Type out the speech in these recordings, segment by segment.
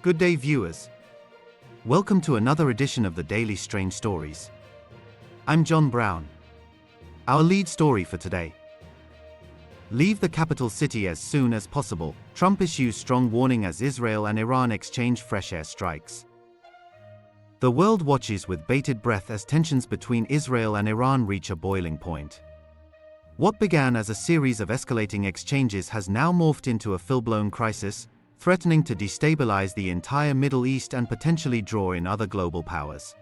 Good day, viewers. Welcome to another edition of the Daily Strange Stories. I'm John Brown. Our lead story for today. Leave the capital city as soon as possible. Trump issues strong warning as Israel and Iran exchange fresh air strikes. The world watches with bated breath as tensions between Israel and Iran reach a boiling point. What began as a series of escalating exchanges has now morphed into a full-blown crisis, threatening to destabilize the entire Middle East and potentially draw in other global powers.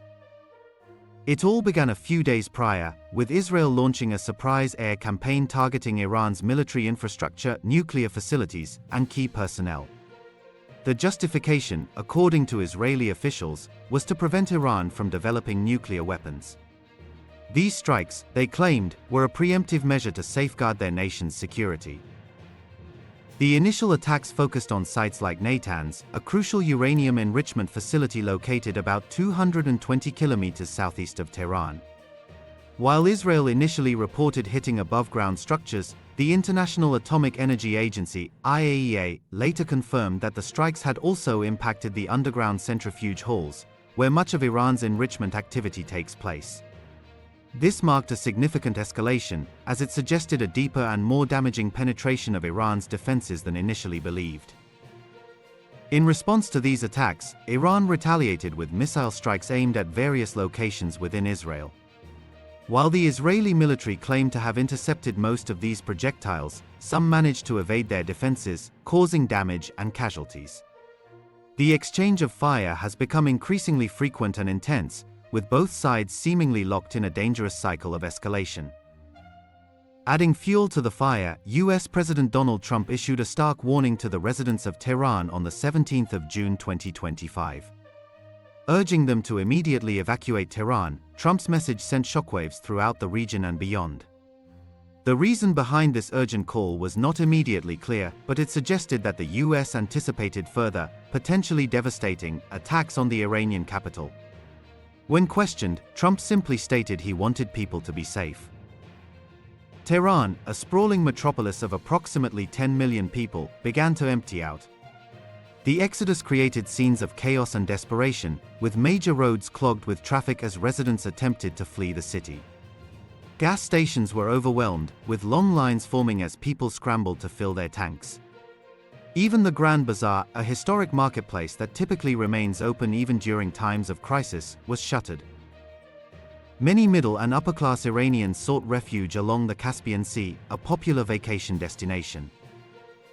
It all began a few days prior, with Israel launching a surprise air campaign targeting Iran's military infrastructure, nuclear facilities, and key personnel. The justification, according to Israeli officials, was to prevent Iran from developing nuclear weapons. These strikes, they claimed, were a preemptive measure to safeguard their nation's security. The initial attacks focused on sites like Natanz, a crucial uranium enrichment facility located about 220 kilometers southeast of Tehran. While Israel initially reported hitting above-ground structures, the International Atomic Energy Agency, IAEA, later confirmed that the strikes had also impacted the underground centrifuge halls, where much of Iran's enrichment activity takes place. This marked a significant escalation, as it suggested a deeper and more damaging penetration of Iran's defenses than initially believed. In response to these attacks, Iran retaliated with missile strikes aimed at various locations within Israel. While the Israeli military claimed to have intercepted most of these projectiles, some managed to evade their defenses, causing damage and casualties. The exchange of fire has become increasingly frequent and intense, with both sides seemingly locked in a dangerous cycle of escalation. Adding fuel to the fire, US President Donald Trump issued a stark warning to the residents of Tehran on the 17th of June 2025. Urging them to immediately evacuate Tehran, Trump's message sent shockwaves throughout the region and beyond. The reason behind this urgent call was not immediately clear, but it suggested that the US anticipated further, potentially devastating, attacks on the Iranian capital. When questioned, Trump simply stated he wanted people to be safe. Tehran, a sprawling metropolis of approximately 10 million people, began to empty out. The exodus created scenes of chaos and desperation, with major roads clogged with traffic as residents attempted to flee the city. Gas stations were overwhelmed, with long lines forming as people scrambled to fill their tanks. Even the Grand Bazaar, a historic marketplace that typically remains open even during times of crisis, was shuttered. Many middle and upper-class Iranians sought refuge along the Caspian Sea, a popular vacation destination.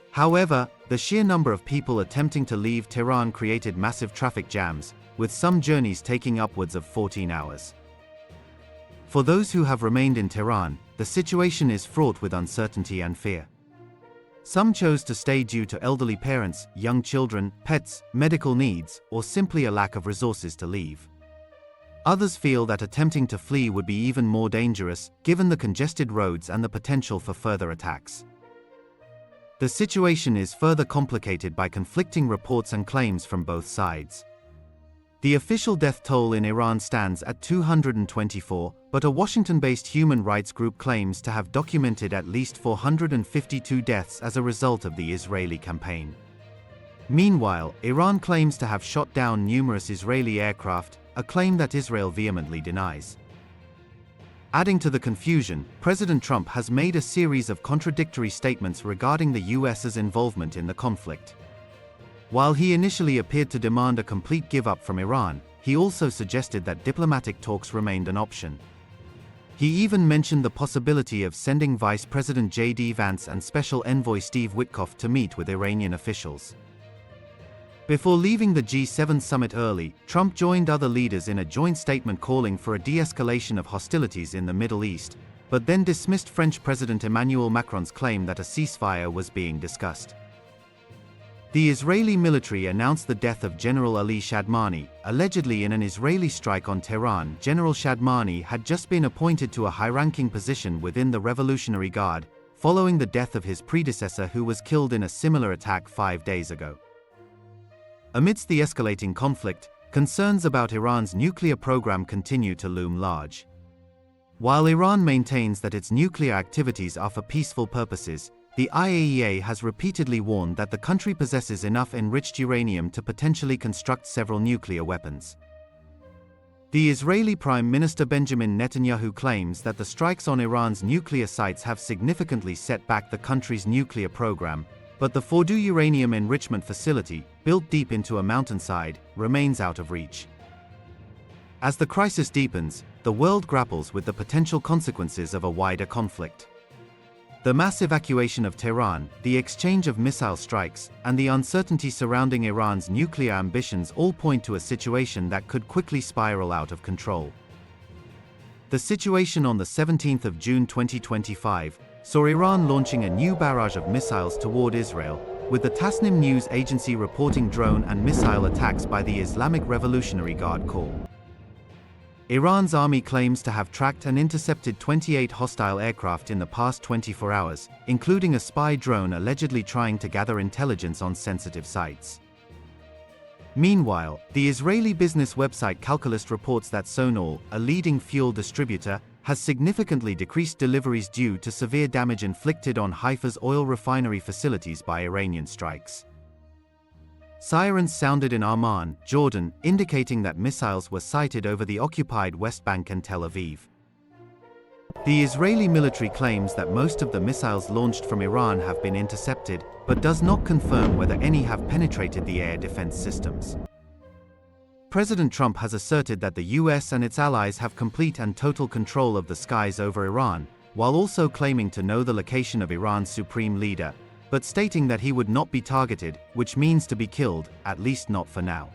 However, the sheer number of people attempting to leave Tehran created massive traffic jams, with some journeys taking upwards of 14 hours. For those who have remained in Tehran, the situation is fraught with uncertainty and fear. Some chose to stay due to elderly parents, young children, pets, medical needs, or simply a lack of resources to leave. Others feel that attempting to flee would be even more dangerous, given the congested roads and the potential for further attacks. The situation is further complicated by conflicting reports and claims from both sides. The official death toll in Iran stands at 224, but a Washington-based human rights group claims to have documented at least 452 deaths as a result of the Israeli campaign. Meanwhile, Iran claims to have shot down numerous Israeli aircraft, a claim that Israel vehemently denies. Adding to the confusion, President Trump has made a series of contradictory statements regarding the US's involvement in the conflict. While he initially appeared to demand a complete give-up from Iran, he also suggested that diplomatic talks remained an option. He even mentioned the possibility of sending Vice President J.D. Vance and Special Envoy Steve Witkoff to meet with Iranian officials. Before leaving the G7 summit early, Trump joined other leaders in a joint statement calling for a de-escalation of hostilities in the Middle East, but then dismissed French President Emmanuel Macron's claim that a ceasefire was being discussed. The Israeli military announced the death of General Ali Shadmani, allegedly in an Israeli strike on Tehran. General Shadmani had just been appointed to a high-ranking position within the Revolutionary Guard, following the death of his predecessor who was killed in a similar attack 5 days ago. Amidst the escalating conflict, concerns about Iran's nuclear program continue to loom large. While Iran maintains that its nuclear activities are for peaceful purposes, the IAEA has repeatedly warned that the country possesses enough enriched uranium to potentially construct several nuclear weapons. The Israeli Prime Minister Benjamin Netanyahu claims that the strikes on Iran's nuclear sites have significantly set back the country's nuclear program, but the Fordo uranium enrichment facility, built deep into a mountainside, remains out of reach. As the crisis deepens, the world grapples with the potential consequences of a wider conflict. The mass evacuation of Tehran, the exchange of missile strikes, and the uncertainty surrounding Iran's nuclear ambitions all point to a situation that could quickly spiral out of control. The situation on the 17th of June 2025 saw Iran launching a new barrage of missiles toward Israel, with the Tasnim news agency reporting drone and missile attacks by the Islamic Revolutionary Guard Corps. Iran's army claims to have tracked and intercepted 28 hostile aircraft in the past 24 hours, including a spy drone allegedly trying to gather intelligence on sensitive sites. Meanwhile, the Israeli business website Calculist reports that Sonal, a leading fuel distributor, has significantly decreased deliveries due to severe damage inflicted on Haifa's oil refinery facilities by Iranian strikes. Sirens sounded in Amman, Jordan, indicating that missiles were sighted over the occupied West Bank and Tel Aviv. The Israeli military claims that most of the missiles launched from Iran have been intercepted, but does not confirm whether any have penetrated the air defense systems. President Trump has asserted that the US and its allies have complete and total control of the skies over Iran, while also claiming to know the location of Iran's supreme leader, but stating that he would not be targeted, which means to be killed, at least not for now.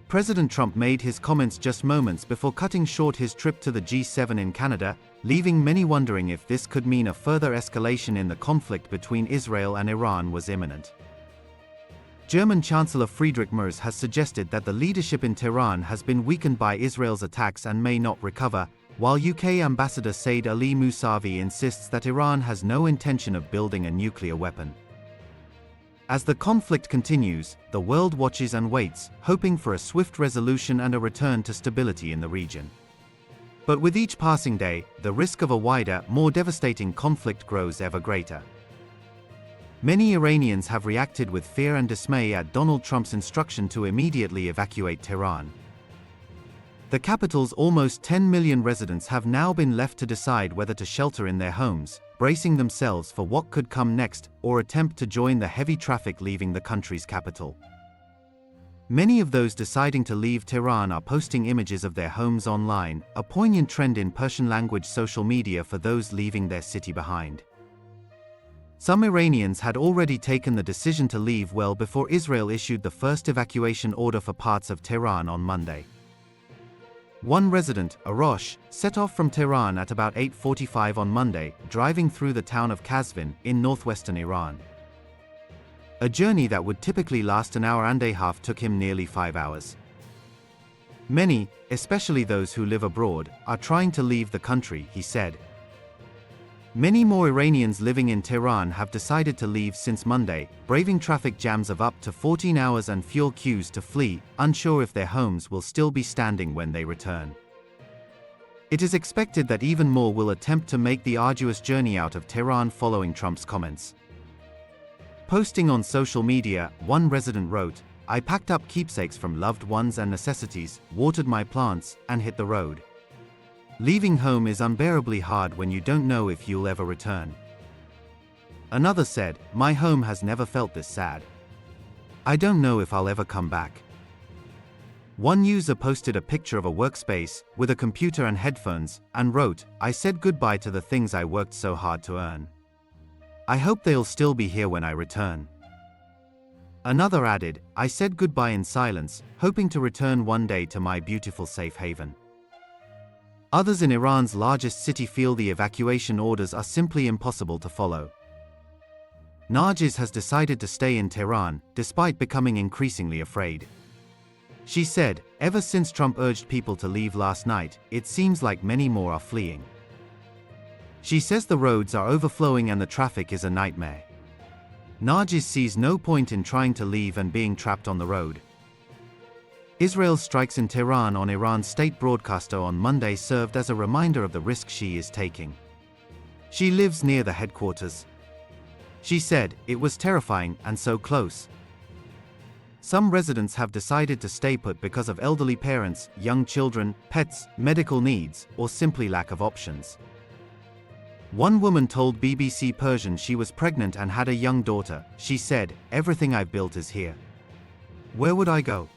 President Trump made his comments just moments before cutting short his trip to the G7 in Canada, leaving many wondering if this could mean a further escalation in the conflict between Israel and Iran was imminent. German Chancellor Friedrich Merz has suggested that the leadership in Tehran has been weakened by Israel's attacks and may not recover, while UK Ambassador Said Ali Mousavi insists that Iran has no intention of building a nuclear weapon. As the conflict continues, the world watches and waits, hoping for a swift resolution and a return to stability in the region. But with each passing day, the risk of a wider, more devastating conflict grows ever greater. Many Iranians have reacted with fear and dismay at Donald Trump's instruction to immediately evacuate Tehran. The capital's almost 10 million residents have now been left to decide whether to shelter in their homes, bracing themselves for what could come next, or attempt to join the heavy traffic leaving the country's capital. Many of those deciding to leave Tehran are posting images of their homes online, a poignant trend in Persian-language social media for those leaving their city behind. Some Iranians had already taken the decision to leave well before Israel issued the first evacuation order for parts of Tehran on Monday. One resident, Arosh, set off from Tehran at about 8:45 on Monday, driving through the town of Kazvin, in northwestern Iran. A journey that would typically last an hour and a half took him nearly 5 hours. Many, especially those who live abroad, are trying to leave the country, he said. Many more Iranians living in Tehran have decided to leave since Monday, braving traffic jams of up to 14 hours and fuel queues to flee, unsure if their homes will still be standing when they return. It is expected that even more will attempt to make the arduous journey out of Tehran following Trump's comments. Posting on social media, one resident wrote, "I packed up keepsakes from loved ones and necessities, watered my plants, and hit the road. Leaving home is unbearably hard when you don't know if you'll ever return." Another said, "My home has never felt this sad. I don't know if I'll ever come back." One user posted a picture of a workspace, with a computer and headphones, and wrote, "I said goodbye to the things I worked so hard to earn. I hope they'll still be here when I return." Another added, "I said goodbye in silence, hoping to return one day to my beautiful safe haven." Others in Iran's largest city feel the evacuation orders are simply impossible to follow. Nargiz has decided to stay in Tehran, despite becoming increasingly afraid. She said, "Ever since Trump urged people to leave last night, it seems like many more are fleeing." She says the roads are overflowing and the traffic is a nightmare. Nargiz sees no point in trying to leave and being trapped on the road. Israel's strikes in Tehran on Iran's state broadcaster on Monday served as a reminder of the risk she is taking. She lives near the headquarters. She said, "It was terrifying and so close." Some residents have decided to stay put because of elderly parents, young children, pets, medical needs, or simply lack of options. One woman told BBC Persian she was pregnant and had a young daughter. She said, "Everything I've built is here. Where would I go?"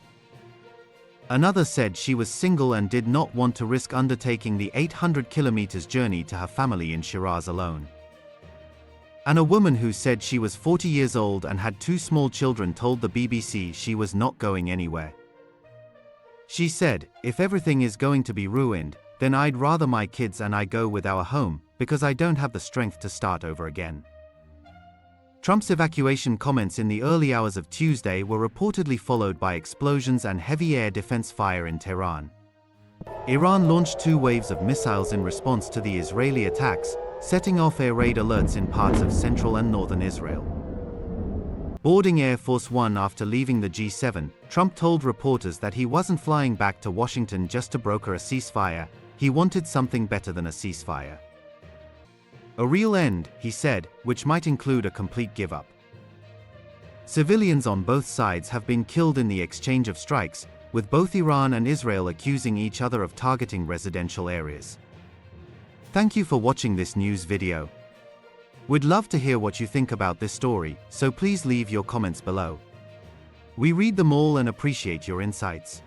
Another said she was single and did not want to risk undertaking the 800 kilometers journey to her family in Shiraz alone. And a woman who said she was 40 years old and had 2 small children told the BBC she was not going anywhere. She said, "If everything is going to be ruined, then I'd rather my kids and I go with our home, because I don't have the strength to start over again." Trump's evacuation comments in the early hours of Tuesday were reportedly followed by explosions and heavy air defense fire in Tehran. Iran launched 2 waves of missiles in response to the Israeli attacks, setting off air raid alerts in parts of central and northern Israel. Boarding Air Force One after leaving the G7, Trump told reporters that he wasn't flying back to Washington just to broker a ceasefire. He wanted something better than a ceasefire. A real end, he said, which might include a complete give-up. Civilians on both sides have been killed in the exchange of strikes, with both Iran and Israel accusing each other of targeting residential areas. Thank you for watching this news video. We'd love to hear what you think about this story, so please leave your comments below. We read them all and appreciate your insights.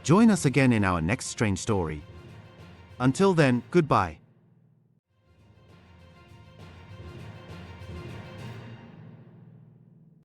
Join us again in our next strange story. Until then, goodbye.